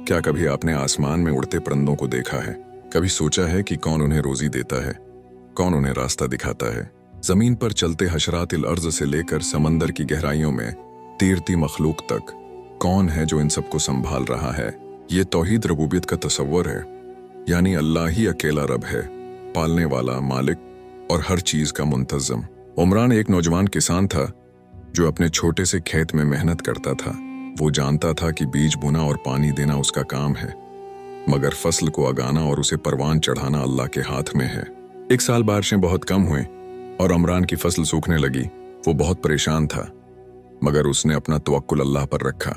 क्या कभी आपने आसमान में उड़ते परिंदों को देखा है? कभी सोचा है कि कौन उन्हें रोजी देता है, कौन उन्हें रास्ता दिखाता है? जमीन पर चलते हशरातिल अर्ज से लेकर समंदर की गहराइयों में तैरती मखलूक तक कौन है जो इन सबको संभाल रहा है? ये तौहीद रबूबियत का तसव्वुर है, यानी अल्लाह ही अकेला रब है, पालने वाला, मालिक और हर चीज का मुंतज़म। उमरान एक नौजवान किसान था जो अपने छोटे से खेत में मेहनत करता था। वो जानता था कि बीज बोना और पानी देना उसका काम है, मगर फसल को उगाना और उसे परवान चढ़ाना अल्लाह के हाथ में है। एक साल बारिशें बहुत कम हुई और उमरान की फसल सूखने लगी। वो बहुत परेशान था, मगर उसने अपना तवक्कुल अल्लाह पर रखा।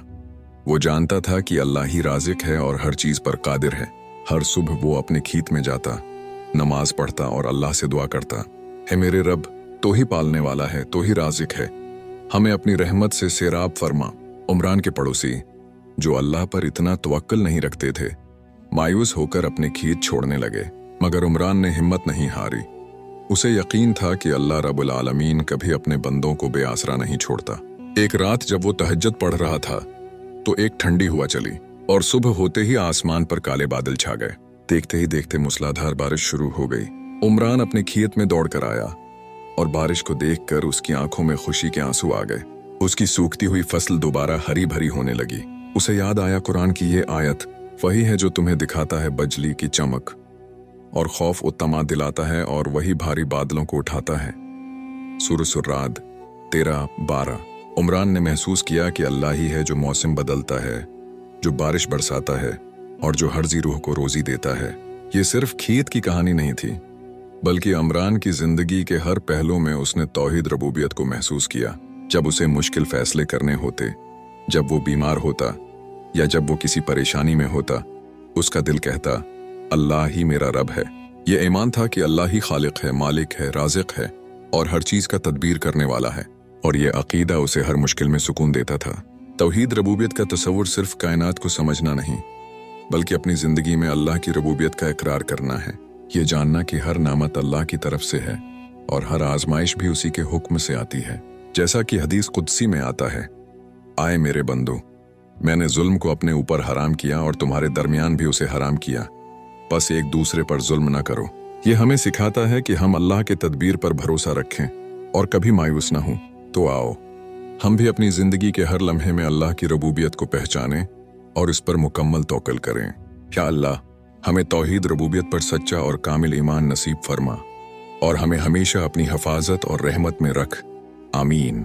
वो जानता था कि अल्लाह ही राज़िक है और हर चीज पर कादिर है। हर सुबह वो अपने खेत में जाता, नमाज पढ़ता और अल्लाह से दुआ करता, है मेरे रब, तो ही पालने वाला है, तो ही राज़िक है, हमें अपनी रहमत से सैराब फरमा। उमरान के पड़ोसी, जो अल्लाह पर इतना तवक्कुल नहीं रखते थे, मायूस होकर अपने खेत छोड़ने लगे, मगर उमरान ने हिम्मत नहीं हारी। उसे यकीन था कि अल्लाह रब्बुल आलमीन कभी अपने बंदों को बेआसरा नहीं छोड़ता। एक रात जब वो तहज्जुद पढ़ रहा था तो एक ठंडी हवा चली और सुबह होते ही आसमान पर काले बादल छा गए। देखते ही देखते मूसलाधार बारिश शुरू हो गई। उमरान अपने खेत में दौड़कर आया और बारिश को देखकर उसकी आंखों में खुशी के आंसू आ गए। उसकी सूखती हुई फसल दोबारा हरी भरी होने लगी। उसे याद आया कुरान की ये आयत, वही है जो तुम्हें दिखाता है बजली की चमक और खौफ उत्तमा दिलाता है और वही भारी बादलों को उठाता है। सूरह राद 13-12। उमरान ने महसूस किया कि अल्लाह ही है जो मौसम बदलता है, जो बारिश बरसाता है और जो हर्जी रूह को रोजी देता है। ये सिर्फ खेत की कहानी नहीं थी, बल्कि उमरान की जिंदगी के हर पहलू में उसने तौहीद रबूबियत को महसूस किया। जब उसे मुश्किल फैसले करने होते, जब वो बीमार होता या जब वो किसी परेशानी में होता, उसका दिल कहता, अल्लाह ही मेरा रब है। ये ईमान था कि अल्लाह ही खालिक है, मालिक है, राज़िक है और हर चीज का तदबीर करने वाला है। और ये अकीदा उसे हर मुश्किल में सुकून देता था। तौहीद रबूबियत का तसव्वुर सिर्फ कायनात को समझना नहीं, बल्कि अपनी जिंदगी में अल्लाह की रबूबियत का इकरार करना है। ये जानना कि हर नामत अल्लाह की तरफ से है और हर आजमाइश भी उसी के हुक्म से आती है। जैसा कि हदीस कुदसी में आता है, आए मेरे बंदो, मैंने जुल्म को अपने ऊपर हराम किया और तुम्हारे दरमियान भी उसे हराम किया, बस एक दूसरे पर जुल्म न करो। ये हमें सिखाता है कि हम अल्लाह के तदबीर पर भरोसा रखें और कभी मायूस न हों। तो आओ हम भी अपनी जिंदगी के हर लम्हे में अल्लाह की रबूबियत को पहचानें और इस पर मुकम्मल तवक्कुल करें। या अल्लाह हमें तौहीद रबूबियत पर सच्चा और कामिल ईमान नसीब फरमा और हमें हमेशा अपनी हिफाजत और रहमत में रख। आमीन।